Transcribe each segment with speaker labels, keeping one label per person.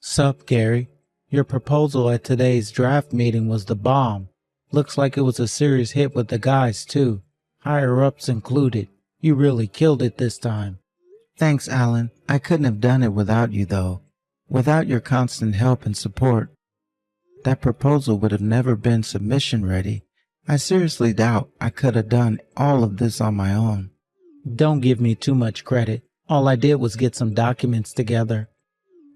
Speaker 1: Sup, Gary? Your proposal at today's draft meeting was the bomb. Looks like it was a serious hit with the guys, too. Higher-ups included. You really killed it this time. Thanks, Alan. I couldn't have done it without you, though. Without your constant help and support, that proposal would have never been submission ready. I seriously doubt I could have done all of this on my own. Don't give me too much credit. All I did was get some documents together.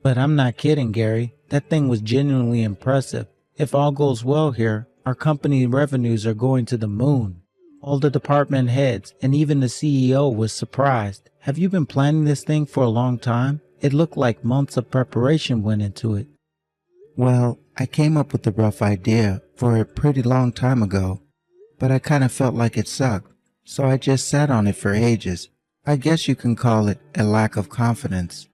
Speaker 1: But I'm not kidding, Gary. That thing was genuinely impressive. If all goes well here, our company revenues are going to the moon. All the department heads and even the CEO was surprised. Have you been planning this thing for a long time? It looked like months of preparation went into it. Well, I came up with a rough idea for a pretty long time ago, but I kind of felt like it sucked, so I just sat on it for ages. I guess you can call it a lack of confidence.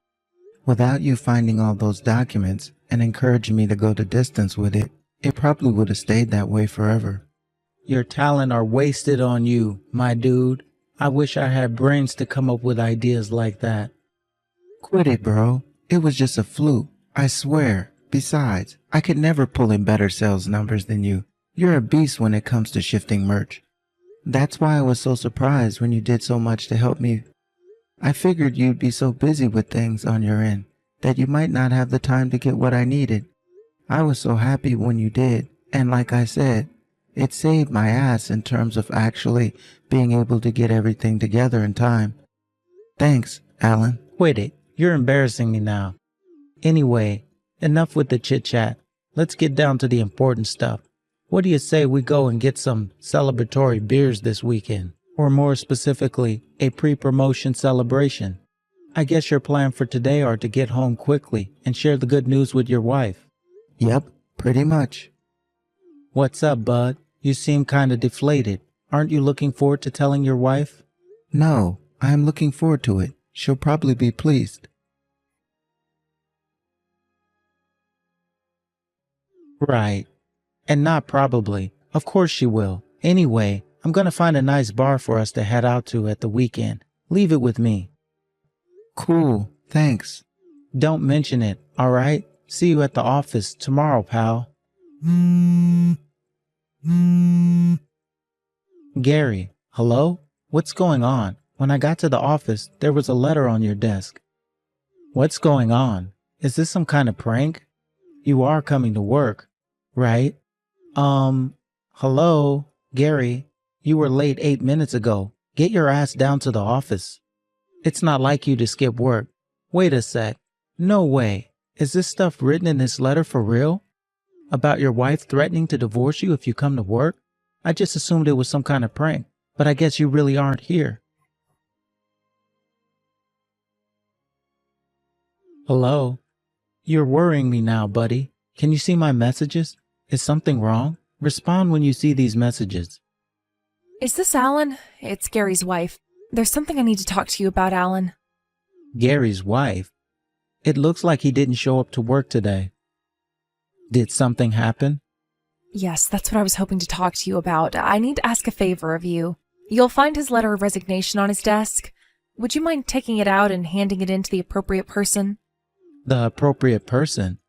Speaker 1: Without you finding all those documents and encouraging me to go the distance with it, it probably would have stayed that way forever. Your talent are wasted on you, my dude. I wish I had brains to come up with ideas like that. Quit it, bro. It was just a fluke, I swear. Besides, I could never pull in better sales numbers than you. You're a beast when it comes to shifting merch. That's why I was so surprised when you did so much to help me. I figured you'd be so busy with things on your end that you might not have the time to get what I needed. I was so happy when you did, and like I said, it saved my ass in terms of actually being able to get everything together in time. Thanks, Alan. Quit it. You're embarrassing me now. Anyway, enough with the chit-chat. Let's get down to the important stuff. What do you say we go and get some celebratory beers this weekend? Or more specifically, a pre-promotion celebration? I guess your plan for today are to get home quickly and share the good news with your wife. Yep, pretty much. What's up, bud? You seem kinda deflated. Aren't you looking forward to telling your wife? No, I am looking forward to it. She'll probably be pleased. Right. And not probably. Of course she will. Anyway, I'm gonna find a nice bar for us to head out to at the weekend. Leave it with me. Cool, thanks. Don't mention it, alright? See you at the office tomorrow, pal. Gary, hello? What's going on? When I got to the office, there was a letter on your desk. What's going on? Is this some kind of prank? You are coming to work, right? Hello? Gary, you were late 8 minutes ago. Get your ass down to the office. It's not like you to skip work. Wait a sec. No way. Is this stuff written in this letter for real? About your wife threatening to divorce you if you come to work? I just assumed it was some kind of prank, but I guess you really aren't here. Hello? You're worrying me now, buddy. Can you see my messages? Is something wrong? Respond when you see these messages.
Speaker 2: Is this Alan? It's Gary's wife. There's something I need to talk to you about, Alan.
Speaker 1: Gary's wife? It looks like he didn't show up to work today. Did something happen?
Speaker 2: Yes, that's what I was hoping to talk to you about. I need to ask a favor of you. You'll find his letter of resignation on his desk. Would you mind taking it out and handing it in to the appropriate person?
Speaker 1: The appropriate person?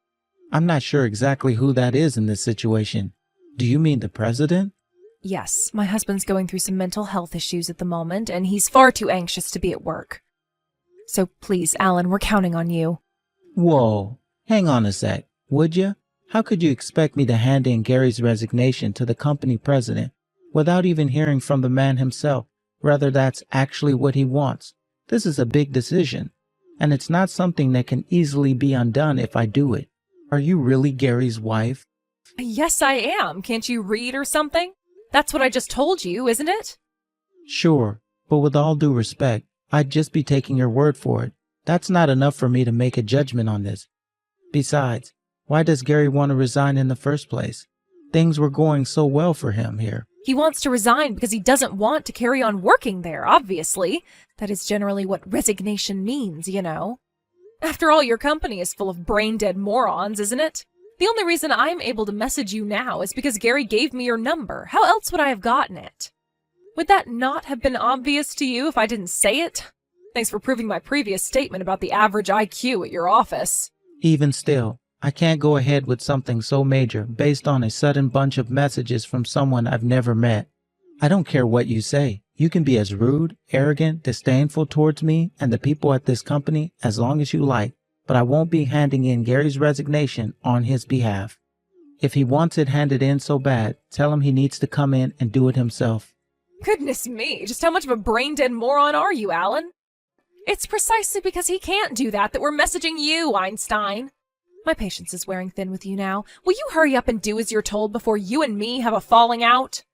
Speaker 1: I'm not sure exactly who that is in this situation. Do you mean the president?
Speaker 2: Yes, my husband's going through some mental health issues at the moment, and he's far too anxious to be at work. So please, Alan, we're counting on you.
Speaker 1: Whoa, hang on a sec, would you? How could you expect me to hand in Gary's resignation to the company president without even hearing from the man himself, whether that's actually what he wants? This is a big decision, and it's not something that can easily be undone if I do it. Are you really Gary's wife?
Speaker 2: Yes, I am. Can't you read or something? That's what I just told you, isn't it?
Speaker 1: Sure, but with all due respect, I'd just be taking your word for it. That's not enough for me to make a judgment on this. Besides, why does Gary want to resign in the first place? Things were going so well for him here.
Speaker 2: He wants to resign because he doesn't want to carry on working there, obviously. That is generally what resignation means, you know. After all, your company is full of brain-dead morons, isn't it? The only reason I'm able to message you now is because Gary gave me your number. How else would I have gotten it? Would that not have been obvious to you if I didn't say it? Thanks for proving my previous statement about the average IQ at your office.
Speaker 1: Even still, I can't go ahead with something so major based on a sudden bunch of messages from someone I've never met. I don't care what you say. You can be as rude, arrogant, disdainful towards me and the people at this company as long as you like, but I won't be handing in Gary's resignation on his behalf. If he wants it handed in so bad, tell him he needs to come in and do it himself.
Speaker 2: Goodness me, just how much of a brain-dead moron are you, Alan? It's precisely because he can't do that we're messaging you, Einstein. My patience is wearing thin with you now. Will you hurry up and do as you're told before you and me have a falling out?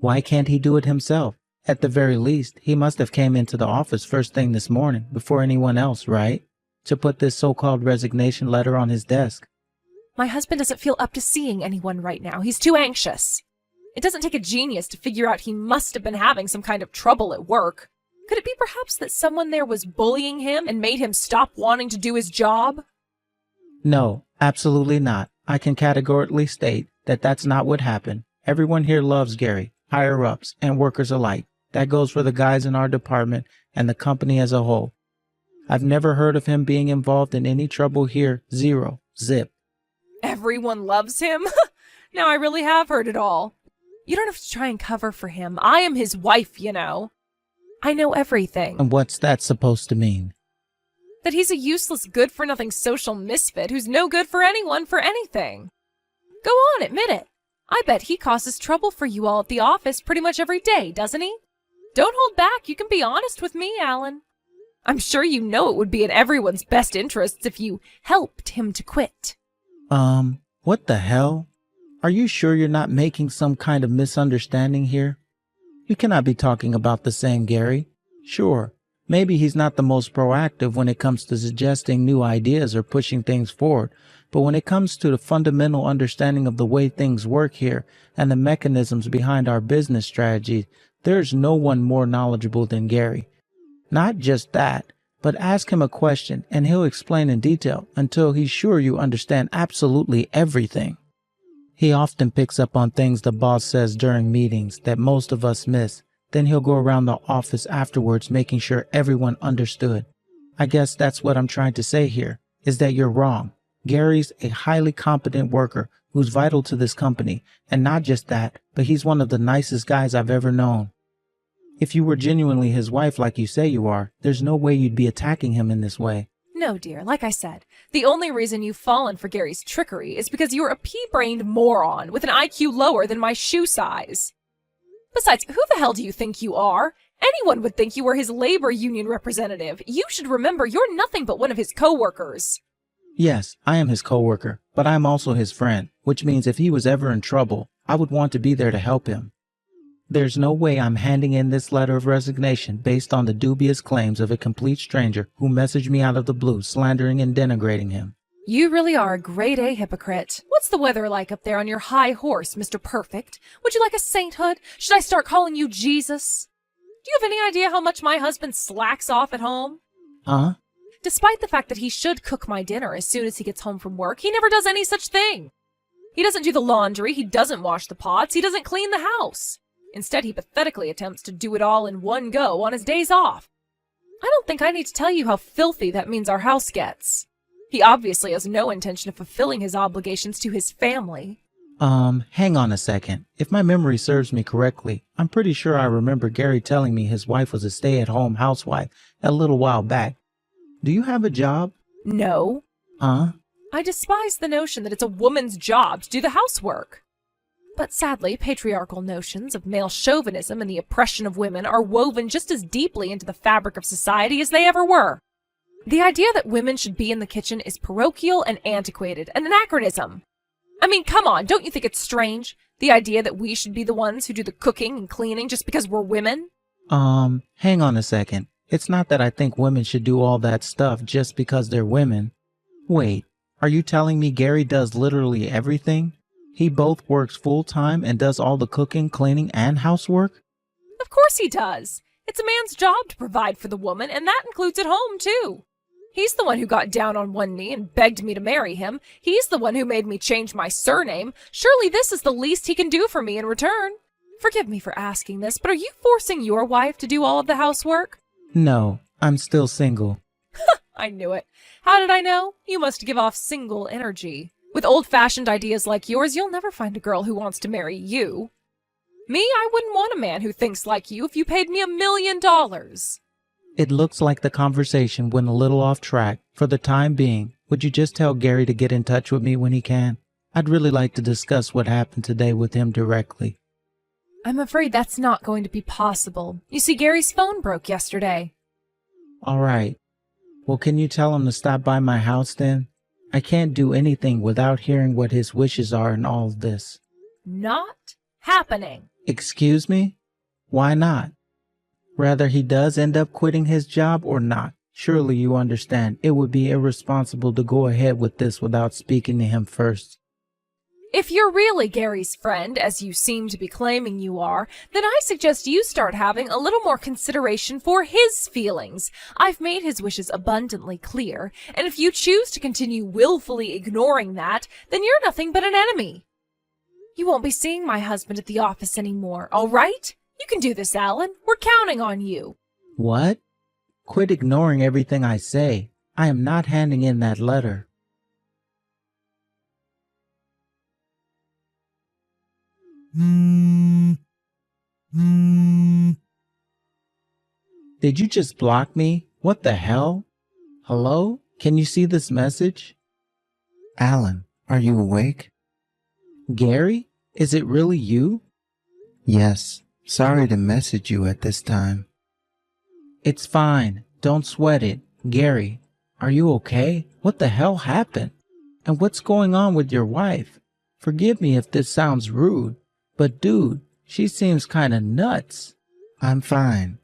Speaker 1: Why can't he do it himself? At the very least, he must have came into the office first thing this morning, before anyone else, right? To put this so-called resignation letter on his desk.
Speaker 2: My husband doesn't feel up to seeing anyone right now. He's too anxious. It doesn't take a genius to figure out he must have been having some kind of trouble at work. Could it be perhaps that someone there was bullying him and made him stop wanting to do his job?
Speaker 1: No, absolutely not. I can categorically state that that's not what happened. Everyone here loves Gary, higher-ups and workers alike. That goes for the guys in our department and the company as a whole. I've never heard of him being involved in any trouble here. Zero. Zip.
Speaker 2: Everyone loves him? Now I really have heard it all. You don't have to try and cover for him. I am his wife, you know. I know everything.
Speaker 1: And what's that supposed to mean?
Speaker 2: That he's a useless, good-for-nothing social misfit who's no good for anyone for anything. Go on, admit it. I bet he causes trouble for you all at the office pretty much every day, doesn't he? Don't hold back. You can be honest with me, Alan. I'm sure you know it would be in everyone's best interests if you helped him to quit.
Speaker 1: What the hell? Are you sure you're not making some kind of misunderstanding here? You cannot be talking about the same Gary. Sure, maybe he's not the most proactive when it comes to suggesting new ideas or pushing things forward, but when it comes to the fundamental understanding of the way things work here and the mechanisms behind our business strategy, there's no one more knowledgeable than Gary. Not just that, but ask him a question and he'll explain in detail until he's sure you understand absolutely everything. He often picks up on things the boss says during meetings that most of us miss. Then he'll go around the office afterwards making sure everyone understood. I guess that's what I'm trying to say here, is that you're wrong. Gary's a highly competent worker who's vital to this company, and not just that, but he's one of the nicest guys I've ever known. If you were genuinely his wife like you say you are, there's no way you'd be attacking him in this way.
Speaker 2: No, dear, like I said, the only reason you've fallen for Gary's trickery is because you're a pea-brained moron with an IQ lower than my shoe size. Besides, who the hell do you think you are? Anyone would think you were his labor union representative. You should remember you're nothing but one of his co-workers.
Speaker 1: Yes, I am his co-worker, but I'm also his friend, which means if he was ever in trouble, I would want to be there to help him. There's no way I'm handing in this letter of resignation based on the dubious claims of a complete stranger who messaged me out of the blue, slandering and denigrating him.
Speaker 2: You really are a grade A hypocrite. What's the weather like up there on your high horse, Mr. Perfect? Would you like a sainthood? Should I start calling you Jesus? Do you have any idea how much my husband slacks off at home?
Speaker 1: Huh?
Speaker 2: Despite the fact that he should cook my dinner as soon as he gets home from work, he never does any such thing. He doesn't do the laundry, he doesn't wash the pots, he doesn't clean the house. Instead, he pathetically attempts to do it all in one go on his days off. I don't think I need to tell you how filthy that means our house gets. He obviously has no intention of fulfilling his obligations to his family.
Speaker 1: Hang on a second. If my memory serves me correctly, I'm pretty sure I remember Gary telling me his wife was a stay-at-home housewife a little while back. Do you have a job?
Speaker 2: No.
Speaker 1: Huh?
Speaker 2: I despise the notion that it's a woman's job to do the housework. But sadly, patriarchal notions of male chauvinism and the oppression of women are woven just as deeply into the fabric of society as they ever were. The idea that women should be in the kitchen is parochial and antiquated, an anachronism. I mean, come on, don't you think it's strange? The idea that we should be the ones who do the cooking and cleaning just because we're women?
Speaker 1: Hang on a second. It's not that I think women should do all that stuff just because they're women. Wait, are you telling me Gary does literally everything? He both works full-time and does all the cooking, cleaning, and housework?
Speaker 2: Of course he does. It's a man's job to provide for the woman, and that includes at home, too. He's the one who got down on one knee and begged me to marry him. He's the one who made me change my surname. Surely this is the least he can do for me in return. Forgive me for asking this, but are you forcing your wife to do all of the housework?
Speaker 1: No, I'm still single.
Speaker 2: I knew it. How did I know? You must give off single energy. With old-fashioned ideas like yours, you'll never find a girl who wants to marry you. Me, I wouldn't want a man who thinks like you if you paid me $1 million.
Speaker 1: It looks like the conversation went a little off track. For the time being, would you just tell Gary to get in touch with me when he can? I'd really like to discuss what happened today with him directly.
Speaker 2: I'm afraid that's not going to be possible. You see, Gary's phone broke yesterday.
Speaker 1: All right. Well, can you tell him to stop by my house then? I can't do anything without hearing what his wishes are in all of this.
Speaker 2: Not happening.
Speaker 1: Excuse me? Why not? Rather he does end up quitting his job or not. Surely you understand it would be irresponsible to go ahead with this without speaking to him first.
Speaker 2: If you're really Gary's friend, as you seem to be claiming you are, then I suggest you start having a little more consideration for his feelings. I've made his wishes abundantly clear, and if you choose to continue willfully ignoring that, then you're nothing but an enemy. You won't be seeing my husband at the office anymore, all right? You can do this, Alan. We're counting on you.
Speaker 1: What? Quit ignoring everything I say. I am not handing in that letter. Did you just block me? What the hell? Hello? Can you see this message? Alan, are you awake? Gary? Is it really you? Yes. Sorry to message you at this time. It's fine. Don't sweat it. Gary, are you okay? What the hell happened? And what's going on with your wife? Forgive me if this sounds rude, but dude, she seems kinda nuts. I'm fine.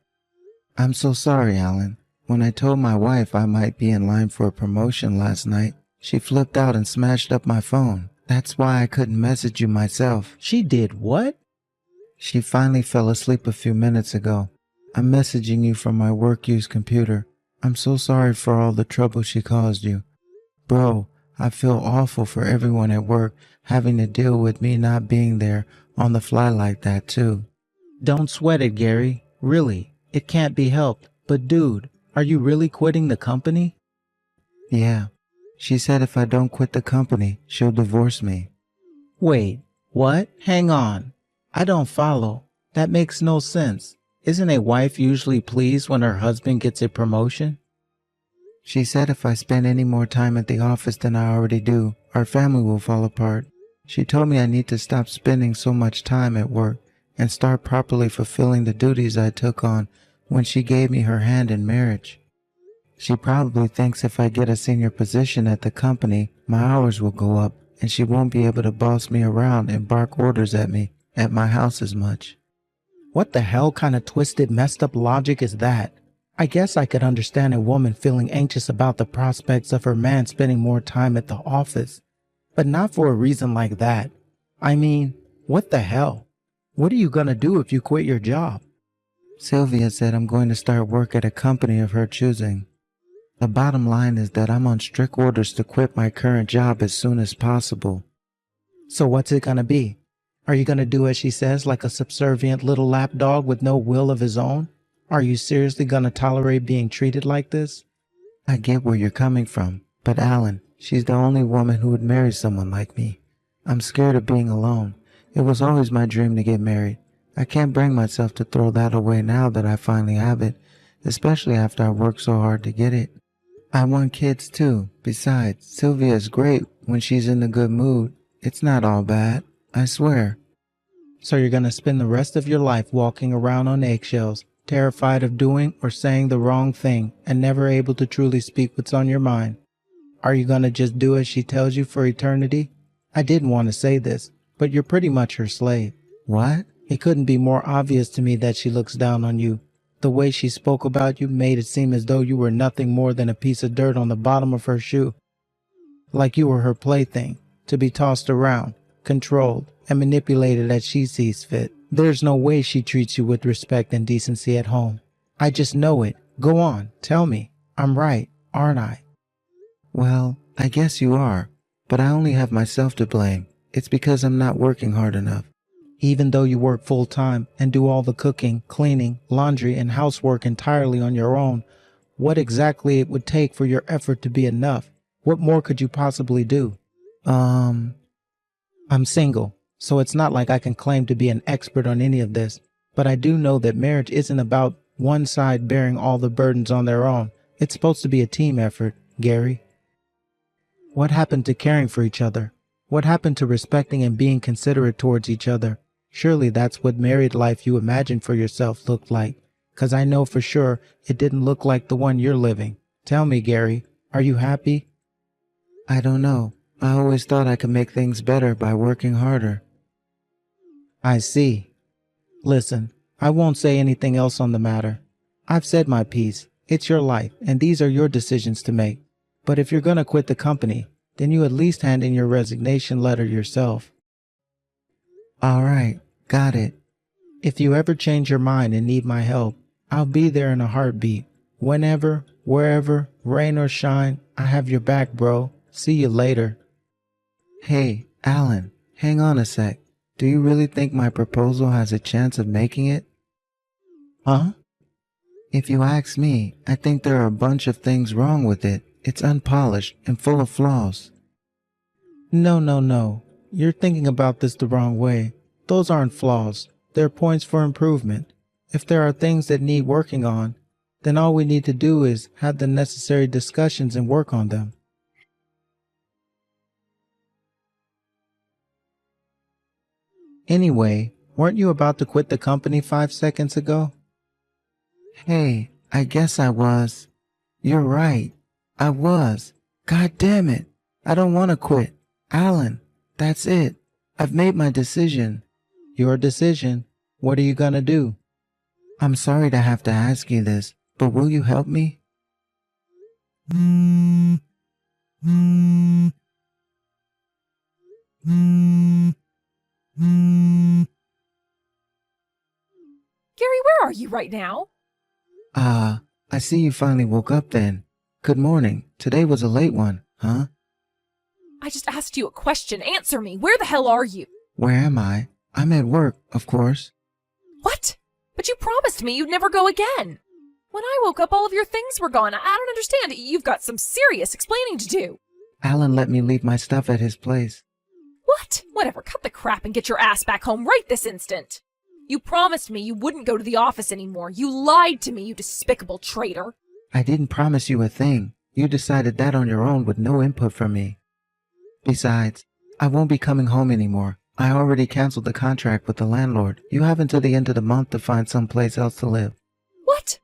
Speaker 1: I'm so sorry, Alan. When I told my wife I might be in line for a promotion last night, she flipped out and smashed up my phone. That's why I couldn't message you myself. She did what? She finally fell asleep a few minutes ago. I'm messaging you from my work-use computer. I'm so sorry for all the trouble she caused you. Bro, I feel awful for everyone at work having to deal with me not being there on the fly like that too. Don't sweat it, Gary. Really, it can't be helped. But dude, are you really quitting the company? Yeah. She said if I don't quit the company, she'll divorce me. Wait, what? Hang on. I don't follow. That makes no sense. Isn't a wife usually pleased when her husband gets a promotion? She said if I spend any more time at the office than I already do, our family will fall apart. She told me I need to stop spending so much time at work and start properly fulfilling the duties I took on when she gave me her hand in marriage. She probably thinks if I get a senior position at the company, my hours will go up and she won't be able to boss me around and bark orders at me at my house as much. What the hell kind of twisted, messed up logic is that? I guess I could understand a woman feeling anxious about the prospects of her man spending more time at the office, but not for a reason like that. I mean, what the hell? What are you gonna do if you quit your job? Sylvia said I'm going to start work at a company of her choosing. The bottom line is that I'm on strict orders to quit my current job as soon as possible. So what's it gonna be? Are you gonna do as she says like a subservient little lapdog with no will of his own? Are you seriously gonna tolerate being treated like this? I get where you're coming from, but Alan, she's the only woman who would marry someone like me. I'm scared of being alone. It was always my dream to get married. I can't bring myself to throw that away now that I finally have it, especially after I worked so hard to get it. I want kids too. Besides, Sylvia is great when she's in a good mood. It's not all bad, I swear. So you're gonna spend the rest of your life walking around on eggshells, terrified of doing or saying the wrong thing and never able to truly speak what's on your mind. Are you gonna just do as she tells you for eternity? I didn't want to say this, but you're pretty much her slave. What? It couldn't be more obvious to me that she looks down on you. The way she spoke about you made it seem as though you were nothing more than a piece of dirt on the bottom of her shoe. Like you were her plaything, to be tossed around, controlled, and manipulated as she sees fit. There's no way she treats you with respect and decency at home. I just know it. Go on, tell me. I'm right, aren't I? Well, I guess you are, but I only have myself to blame. It's because I'm not working hard enough. Even though you work full-time and do all the cooking, cleaning, laundry, and housework entirely on your own, what exactly it would take for your effort to be enough. What more could you possibly do? I'm single, so it's not like I can claim to be an expert on any of this, but I do know that marriage isn't about one side bearing all the burdens on their own. It's supposed to be a team effort, Gary. What happened to caring for each other? What happened to respecting and being considerate towards each other? Surely that's what married life you imagined for yourself looked like, 'cause I know for sure it didn't look like the one you're living. Tell me, Gary, are you happy? I don't know. I always thought I could make things better by working harder. I see. Listen, I won't say anything else on the matter. I've said my piece. It's your life, and these are your decisions to make. But if you're gonna quit the company, then you at least hand in your resignation letter yourself. All right, got it. If you ever change your mind and need my help, I'll be there in a heartbeat. Whenever, wherever, rain or shine, I have your back, bro. See you later. Hey, Alan, hang on a sec. Do you really think my proposal has a chance of making it? Huh? If you ask me, I think there are a bunch of things wrong with it. It's unpolished and full of flaws. No. You're thinking about this the wrong way. Those aren't flaws. They're points for improvement. If there are things that need working on, then all we need to do is have the necessary discussions and work on them. Anyway, weren't you about to quit the company 5 seconds ago? Hey, I guess I was. You're right. I was. God damn it. I don't want to quit. Alan, that's it. I've made my decision. Your decision? What are you gonna do? I'm sorry to have to ask you this, but will you help me?
Speaker 2: Gary, where are you right now?
Speaker 1: I see you finally woke up then. Good morning. Today was a late one, huh?
Speaker 2: I just asked you a question. Answer me. Where the hell are you?
Speaker 1: Where am I? I'm at work, of course.
Speaker 2: What? But you promised me you'd never go again. When I woke up, all of your things were gone. I don't understand. You've got some serious explaining to do.
Speaker 1: Alan let me leave my stuff at his place.
Speaker 2: What? Whatever. Cut the crap and get your ass back home right this instant. You promised me you wouldn't go to the office anymore. You lied to me, you despicable traitor.
Speaker 1: I didn't promise you a thing. You decided that on your own with no input from me. Besides, I won't be coming home anymore. I already canceled the contract with the landlord. You have until the end of the month to find someplace else to live.
Speaker 2: What?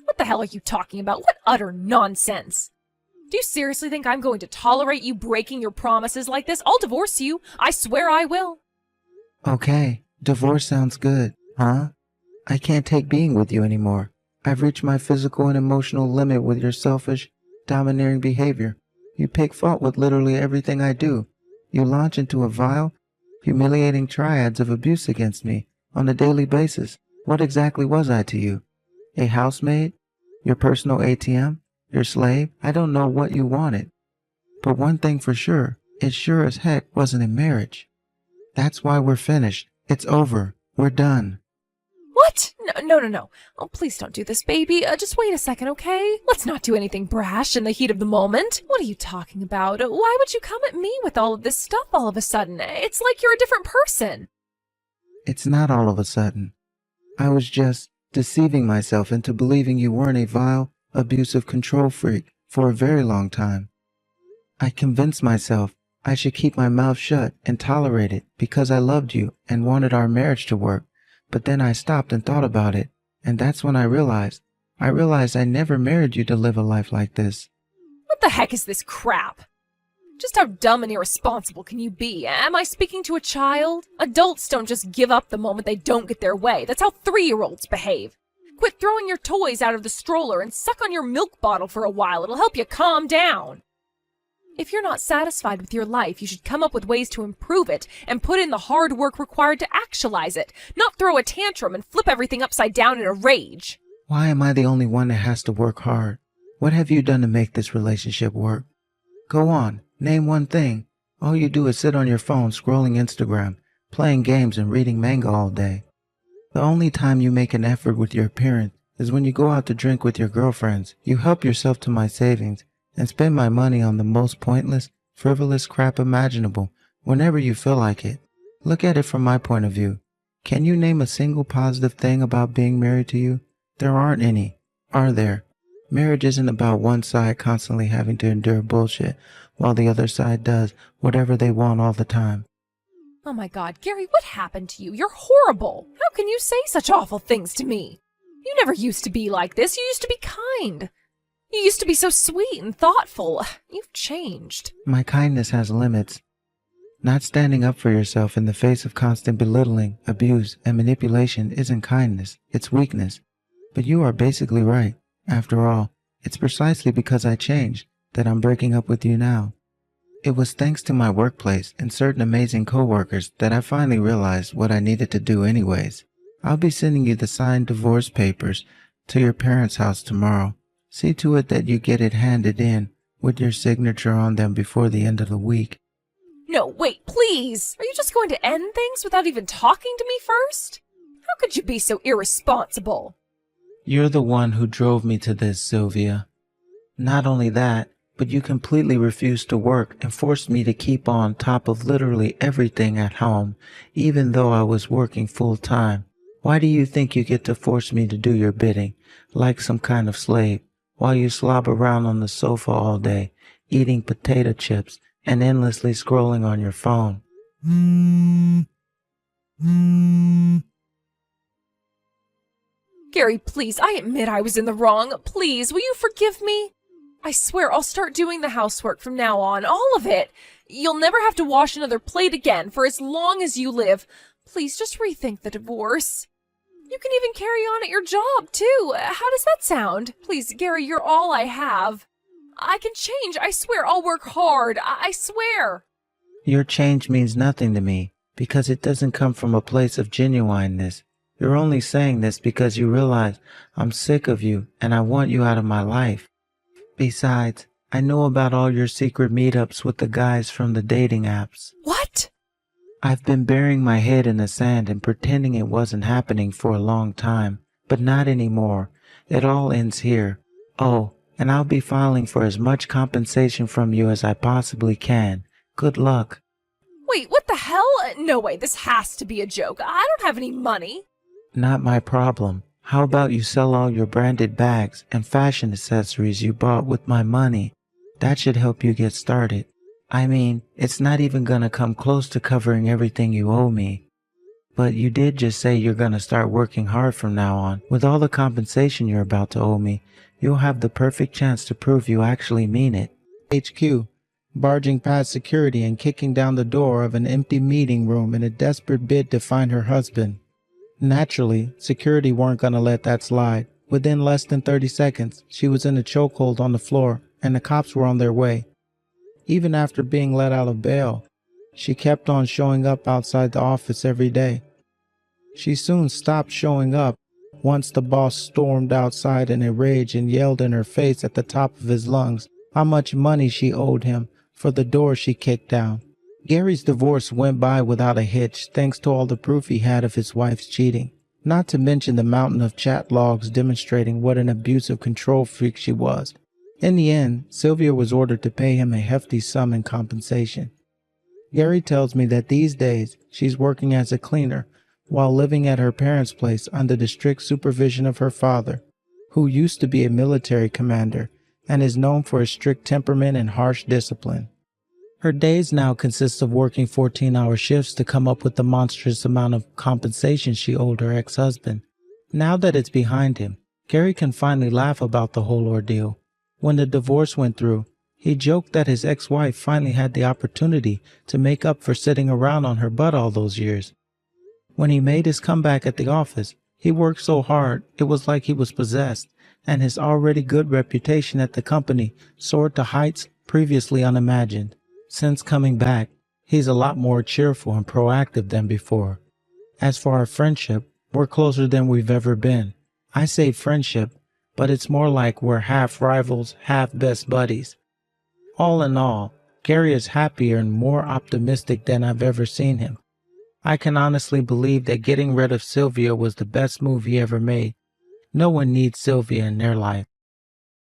Speaker 2: What the hell are you talking about? What utter nonsense! Do you seriously think I'm going to tolerate you breaking your promises like this? I'll divorce you. I swear I will.
Speaker 1: Okay, divorce sounds good, huh? I can't take being with you anymore. I've reached my physical and emotional limit with your selfish, domineering behavior. You pick fault with literally everything I do. You launch into a vile, humiliating triads of abuse against me on a daily basis. What exactly was I to you? A housemaid? Your personal ATM? Your slave? I don't know what you wanted. But one thing for sure, it sure as heck wasn't a marriage. That's why we're finished. It's over. We're done.
Speaker 2: What? No. Oh, please don't do this, baby. Just wait a second, okay? Let's not do anything brash in the heat of the moment. What are you talking about? Why would you come at me with all of this stuff all of a sudden? It's like you're a different person.
Speaker 1: It's not all of a sudden. I was just deceiving myself into believing you weren't a vile, abusive control freak for a very long time. I convinced myself I should keep my mouth shut and tolerate it because I loved you and wanted our marriage to work. But then I stopped and thought about it, and that's when I realized I never married you to live a life like this.
Speaker 2: What the heck is this crap? Just how dumb and irresponsible can you be? Am I speaking to a child? Adults don't just give up the moment they don't get their way. That's how 3-year-olds behave. Quit throwing your toys out of the stroller and suck on your milk bottle for a while. It'll help you calm down. If you're not satisfied with your life, you should come up with ways to improve it and put in the hard work required to actualize it, not throw a tantrum and flip everything upside down in a rage.
Speaker 1: Why am I the only one that has to work hard? What have you done to make this relationship work? Go on, name one thing. All you do is sit on your phone scrolling Instagram, playing games and reading manga all day. The only time you make an effort with your appearance is when you go out to drink with your girlfriends, you help yourself to my savings and spend my money on the most pointless, frivolous crap imaginable whenever you feel like it. Look at it from my point of view. Can you name a single positive thing about being married to you? There aren't any, are there? Marriage isn't about one side constantly having to endure bullshit while the other side does whatever they want all the time.
Speaker 2: Oh my God, Gary, what happened to you? You're horrible. How can you say such awful things to me? You never used to be like this. You used to be kind. You used to be so sweet and thoughtful. You've changed.
Speaker 1: My kindness has limits. Not standing up for yourself in the face of constant belittling, abuse, and manipulation isn't kindness, it's weakness. But you are basically right. After all, it's precisely because I changed that I'm breaking up with you now. It was thanks to my workplace and certain amazing coworkers that I finally realized what I needed to do anyways. I'll be sending you the signed divorce papers to your parents' house tomorrow. See to it that you get it handed in with your signature on them before the end of the week.
Speaker 2: No, wait, please. Are you just going to end things without even talking to me first? How could you be so irresponsible?
Speaker 1: You're the one who drove me to this, Sylvia. Not only that, but you completely refused to work and forced me to keep on top of literally everything at home, even though I was working full time. Why do you think you get to force me to do your bidding, like some kind of slave, while you slob around on the sofa all day, eating potato chips and endlessly scrolling on your phone?
Speaker 2: Gary, please, I admit I was in the wrong. Please, will you forgive me? I swear I'll start doing the housework from now on, all of it. You'll never have to wash another plate again for as long as you live. Please, just rethink the divorce. You can even carry on at your job, too. How does that sound? Please, Gary, you're all I have. I can change. I swear I'll work hard. I swear.
Speaker 1: Your change means nothing to me because it doesn't come from a place of genuineness. You're only saying this because you realize I'm sick of you and I want you out of my life. Besides, I know about all your secret meetups with the guys from the dating apps.
Speaker 2: What?
Speaker 1: I've been burying my head in the sand and pretending it wasn't happening for a long time, but not anymore. It all ends here. Oh, and I'll be filing for as much compensation from you as I possibly can. Good luck.
Speaker 2: Wait, what the hell? No way, this has to be a joke. I don't have any money.
Speaker 1: Not my problem. How about you sell all your branded bags and fashion accessories you bought with my money? That should help you get started. I mean, it's not even gonna come close to covering everything you owe me. But you did just say you're gonna start working hard from now on. With all the compensation you're about to owe me, you'll have the perfect chance to prove you actually mean it. HQ, barging past security and kicking down the door of an empty meeting room in a desperate bid to find her husband. Naturally, security weren't gonna let that slide. Within less than 30 seconds, she was in a chokehold on the floor, and the cops were on their way. Even after being let out of bail, she kept on showing up outside the office every day. She soon stopped showing up once the boss stormed outside in a rage and yelled in her face at the top of his lungs how much money she owed him for the door she kicked down. Gary's divorce went by without a hitch thanks to all the proof he had of his wife's cheating, not to mention the mountain of chat logs demonstrating what an abusive control freak she was. In the end, Sylvia was ordered to pay him a hefty sum in compensation. Gary tells me that these days she's working as a cleaner while living at her parents' place under the strict supervision of her father, who used to be a military commander and is known for his strict temperament and harsh discipline. Her days now consist of working 14-hour shifts to come up with the monstrous amount of compensation she owed her ex-husband. Now that it's behind him, Gary can finally laugh about the whole ordeal. When the divorce went through, he joked that his ex-wife finally had the opportunity to make up for sitting around on her butt all those years. When he made his comeback at the office, he worked so hard it was like he was possessed, and his already good reputation at the company soared to heights previously unimagined. Since coming back, he's a lot more cheerful and proactive than before. As for our friendship, we're closer than we've ever been. I say friendship, but it's more like we're half rivals, half best buddies. All in all, Gary is happier and more optimistic than I've ever seen him. I can honestly believe that getting rid of Sylvia was the best move he ever made. No one needs Sylvia in their life.